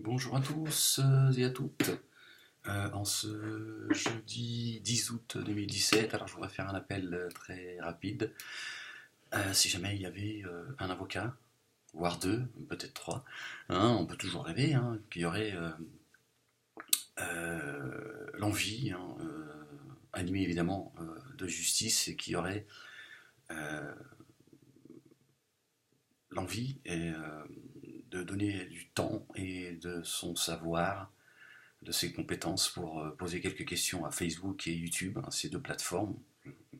Bonjour à tous et à toutes. En ce jeudi 10 août 2017, alors je voudrais faire un appel très rapide. Si jamais il y avait un avocat, voire deux, peut-être trois, hein, on peut toujours rêver, hein, qu'il y aurait l'envie, hein, animée évidemment de justice, et qu'il y aurait euh, l'envie de donner du temps et de son savoir, de ses compétences pour poser quelques questions à Facebook et YouTube, hein, ces deux plateformes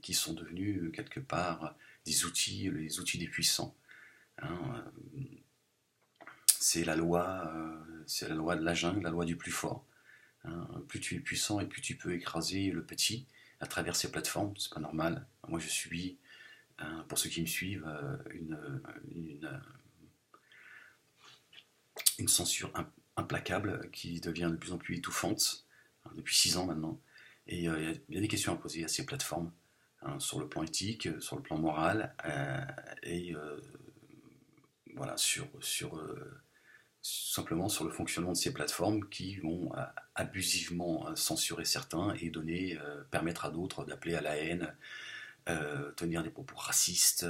qui sont devenues quelque part des outils, les outils des puissants, hein. C'est la loi de la jungle, la loi du plus fort, hein. Plus tu es puissant et plus tu peux écraser le petit à travers ces plateformes, c'est pas normal. Moi je subis, hein, pour ceux qui me suivent, une, une censure implacable qui devient de plus en plus étouffante, hein, depuis 6 ans maintenant. Et il y a des questions à poser à ces plateformes, hein, sur le plan éthique, sur le plan moral, et voilà, simplement sur le fonctionnement de ces plateformes qui vont abusivement censurer certains et permettre à d'autres d'appeler à la haine, tenir des propos racistes,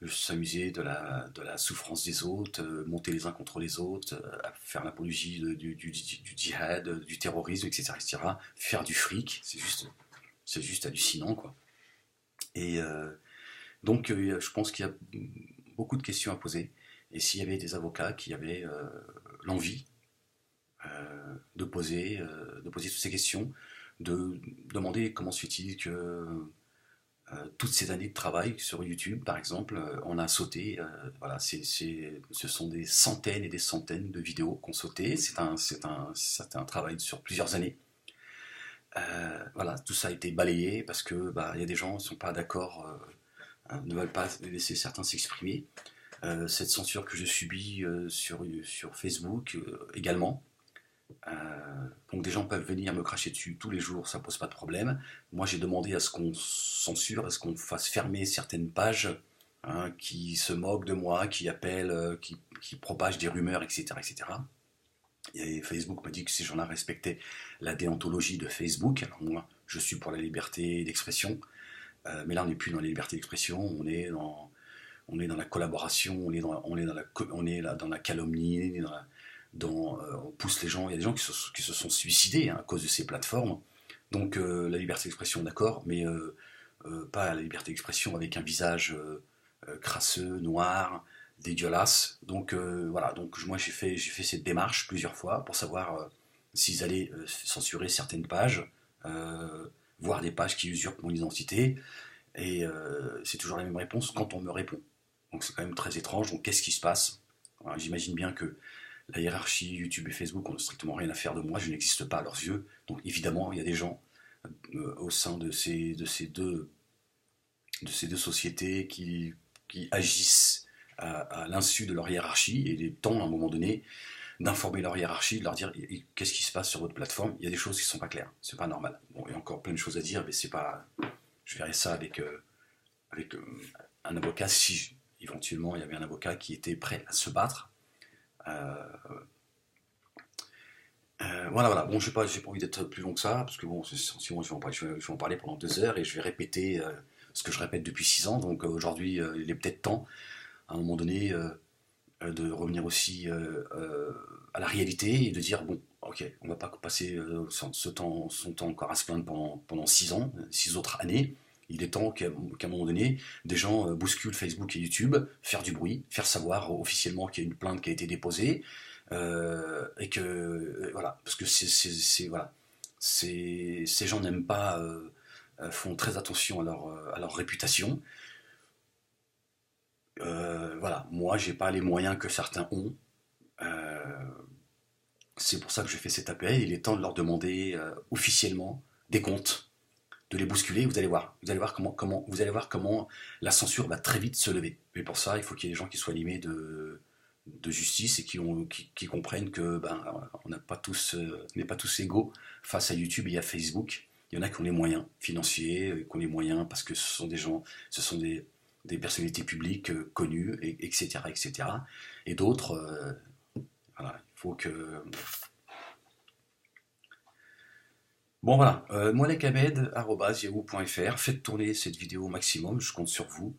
s'amuser de la souffrance des autres, monter les uns contre les autres, faire l'apologie du djihad, du terrorisme, etc., etc., faire du fric, c'est juste hallucinant, quoi. Et je pense qu'il y a beaucoup de questions à poser. Et s'il y avait des avocats qui avaient l'envie de poser toutes ces questions, de demander comment se fait-il que toutes ces années de travail sur YouTube, par exemple, on a sauté. Voilà, ce sont des centaines et des centaines de vidéos qu'on sauté. C'est un travail sur plusieurs années. Voilà, tout ça a été balayé parce que il y a des gens qui ne sont pas d'accord, hein, ne veulent pas laisser certains s'exprimer. Cette censure que je subis sur Facebook également. Donc des gens peuvent venir me cracher dessus tous les jours, ça pose pas de problème. Moi j'ai demandé à ce qu'on censure, à ce qu'on fasse fermer certaines pages, hein, qui se moquent de moi, qui appellent, qui propagent des rumeurs, etc., etc. Et Facebook m'a dit que ces gens-là respectaient la déontologie de Facebook. Alors moi, je suis pour la liberté d'expression, mais là on n'est plus dans la liberté d'expression, on est dans la collaboration, on est là dans la calomnie, on pousse les gens. Il y a des gens qui se sont suicidés, hein, à cause de ces plateformes. Donc la liberté d'expression, d'accord, mais pas la liberté d'expression avec un visage crasseux, noir, dégueulasse. Donc voilà, donc moi j'ai fait cette démarche plusieurs fois pour savoir s'ils allaient censurer certaines pages, voire des pages qui usurpent mon identité. Et c'est toujours la même réponse quand on me répond. Donc c'est quand même très étrange. Donc qu'est-ce qui se passe? Voilà, j'imagine bien que la hiérarchie YouTube et Facebook n'ont strictement rien à faire de moi, je n'existe pas à leurs yeux. Donc évidemment, il y a des gens au sein de ces deux sociétés qui agissent à l'insu de leur hiérarchie, et il est temps à un moment donné d'informer leur hiérarchie, de leur dire qu'est-ce qui se passe sur votre plateforme. Il y a des choses qui ne sont pas claires, c'est pas normal. Bon, il y a encore plein de choses à dire, mais c'est pas. Je verrai ça avec un avocat, si éventuellement il y avait un avocat qui était prêt à se battre. Euh, voilà, voilà. Bon, j'ai pas envie d'être plus long que ça, parce que bon, sinon je vais en parler pendant 2 heures et je vais répéter ce que je répète depuis 6 ans. Donc aujourd'hui, il est peut-être temps, à un moment donné, de revenir aussi à la réalité et de dire bon, ok, on va pas passer son temps encore à se plaindre pendant 6 ans, 6 autres années. Il est temps qu'à un moment donné, des gens bousculent Facebook et YouTube, faire du bruit, faire savoir officiellement qu'il y a une plainte qui a été déposée, et que voilà, parce que voilà, ces gens n'aiment pas, font très attention à leur réputation. Voilà, moi j'ai pas les moyens que certains ont. Euh, c'est pour ça que je fais cet appel. Il est temps de leur demander officiellement des comptes, de les bousculer. Vous allez voir vous allez voir comment la censure va très vite se lever. Mais pour ça, il faut qu'il y ait des gens qui soient animés de justice et qui comprennent que on n'a pas tous, on n'est pas tous égaux face à YouTube et à Facebook. Il y en a qui ont les moyens financiers, qui ont les moyens parce que ce sont des gens, ce sont des personnalités publiques connues, etc., etc. Et d'autres, voilà, faut que... Bon voilà, moalekhamed@yahoo.fr, faites tourner cette vidéo au maximum, je compte sur vous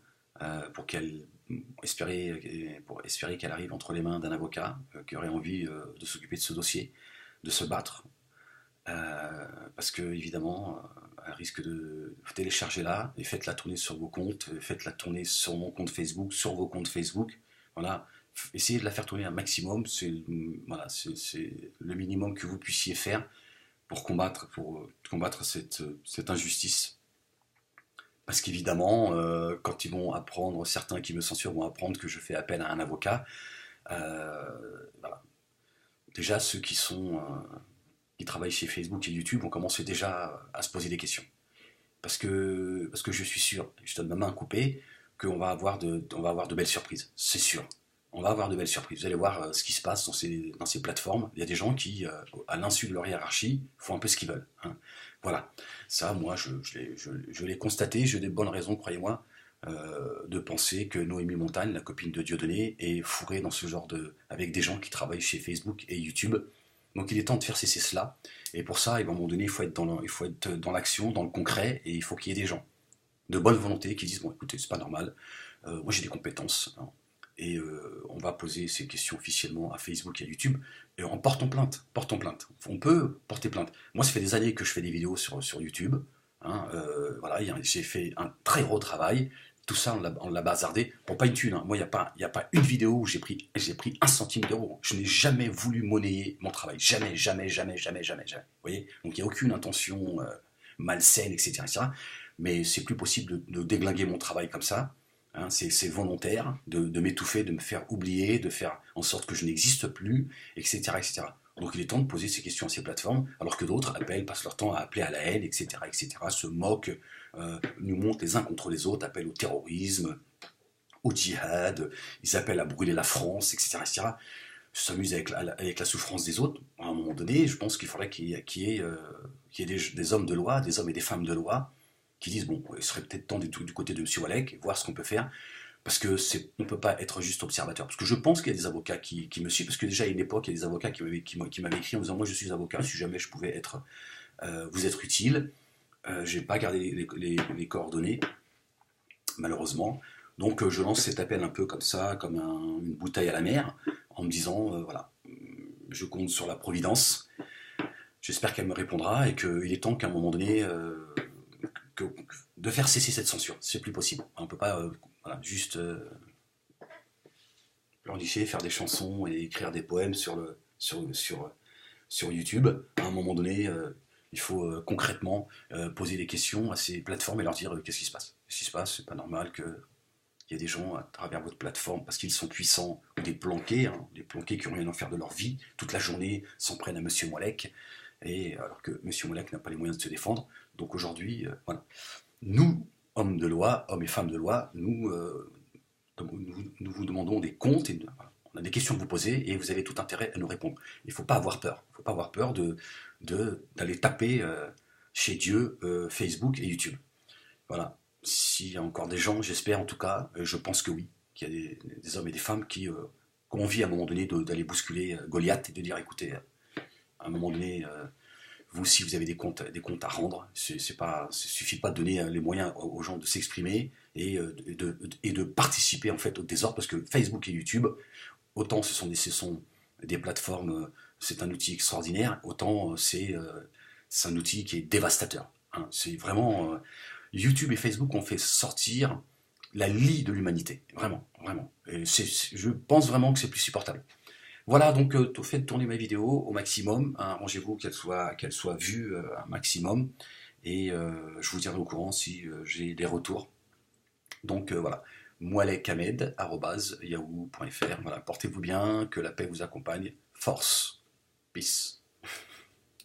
pour pour espérer qu'elle arrive entre les mains d'un avocat qui aurait envie de s'occuper de ce dossier, de se battre, parce que évidemment, elle risque de télécharger là et faites-la tourner sur vos comptes, faites-la tourner sur mon compte Facebook, sur vos comptes Facebook, voilà. Essayez de la faire tourner un maximum, c'est voilà, c'est le minimum que vous puissiez faire pour combattre cette injustice. Parce qu'évidemment, quand ils vont apprendre, certains qui me censurent vont apprendre que je fais appel à un avocat, voilà. Déjà ceux qui travaillent chez Facebook et YouTube ont commencé déjà à se poser des questions. Parce que je suis sûr, je donne ma main coupée, on va avoir de belles surprises, c'est sûr. On va avoir de belles surprises. Vous allez voir ce qui se passe dans ces plateformes. Il y a des gens qui, à l'insu de leur hiérarchie, font un peu ce qu'ils veulent, hein. Voilà. Ça, moi, je l'ai constaté. J'ai des bonnes raisons, croyez-moi, de penser que Noémie Montagne, la copine de Dieudonné, est fourrée dans ce genre avec des gens qui travaillent chez Facebook et YouTube. Donc il est temps de faire cesser cela. Et pour ça, à un moment donné, il faut être dans l'action, dans le concret, et il faut qu'il y ait des gens de bonne volonté qui disent, bon écoutez, c'est pas normal, moi j'ai des compétences, hein, et on va poser ces questions officiellement à Facebook et à YouTube, et en portant plainte, portons plainte. On peut porter plainte. Moi, ça fait des années que je fais des vidéos sur YouTube, hein, voilà, j'ai fait un très gros travail, tout ça on l'a bazardé, pour pas une thune, hein. Moi, il y a pas une vidéo où j'ai pris 1 centime d'euro. Je n'ai jamais voulu monnayer mon travail, jamais, jamais, jamais, jamais, jamais, jamais. Vous voyez, donc il n'y a aucune intention malsaine, etc., etc. Mais c'est plus possible de déglinguer mon travail comme ça. Hein, c'est volontaire de m'étouffer, de me faire oublier, de faire en sorte que je n'existe plus, etc., etc. Donc il est temps de poser ces questions à ces plateformes, alors que d'autres passent leur temps à appeler à la haine, etc., etc., se moquent, nous montent les uns contre les autres, appellent au terrorisme, au djihad, ils appellent à brûler la France, etc., etc., s'amusent avec la souffrance des autres. À un moment donné, je pense qu'il faudrait qu'il y ait des hommes de loi, des hommes et des femmes de loi, qui disent, bon, il serait peut-être temps du côté de M. Walek, voir ce qu'on peut faire, parce que on ne peut pas être juste observateur. Parce que je pense qu'il y a des avocats qui me suivent, parce que déjà à une époque, il y a des avocats qui m'avaient écrit en disant, moi je suis avocat, si jamais je pouvais vous être utile. Je n'ai pas gardé les coordonnées, malheureusement. Donc je lance cet appel un peu comme ça, comme une bouteille à la mer, en me disant, voilà, je compte sur la Providence, j'espère qu'elle me répondra, et qu'il est temps qu'à un moment donné, de faire cesser cette censure. C'est plus possible. On ne peut pas voilà, juste pleurnicher, faire des chansons et écrire des poèmes sur YouTube. À un moment donné, il faut concrètement poser des questions à ces plateformes et leur dire qu'est-ce qui se passe. Qu'est-ce qui se passe? C'est pas normal qu'il y ait des gens à travers votre plateforme, parce qu'ils sont puissants, ou des planqués qui n'ont rien à faire de leur vie, toute la journée s'en prennent à Monsieur Mollek, et alors que Monsieur Mollek n'a pas les moyens de se défendre. Donc aujourd'hui, voilà. Nous, hommes de loi, hommes et femmes de loi, nous vous demandons des comptes, et on a des questions à vous poser, et vous avez tout intérêt à nous répondre. Il ne faut pas avoir peur. Il ne faut pas avoir peur d'aller taper chez Dieu Facebook et YouTube. Voilà. S'il y a encore des gens, j'espère en tout cas, je pense que oui, qu'il y a des hommes et des femmes qui ont envie à un moment donné d'aller bousculer Goliath et de dire, écoutez, à un moment donné, vous, si vous avez des comptes à rendre, suffit pas de donner les moyens aux gens de s'exprimer et de participer en fait au désordre, parce que Facebook et YouTube, autant ce sont des plateformes, c'est un outil extraordinaire, autant c'est un outil qui est dévastateur, hein. C'est vraiment YouTube et Facebook ont fait sortir la lie de l'humanité, vraiment, vraiment. Et je pense vraiment que c'est plus supportable. Voilà, donc faites tourner ma vidéo au maximum, hein, arrangez-vous qu'elle soit vue un maximum, et je vous tiendrai au courant si j'ai des retours. Donc voilà, moalekhamed@yahoo.fr, voilà, portez-vous bien, que la paix vous accompagne, force, peace.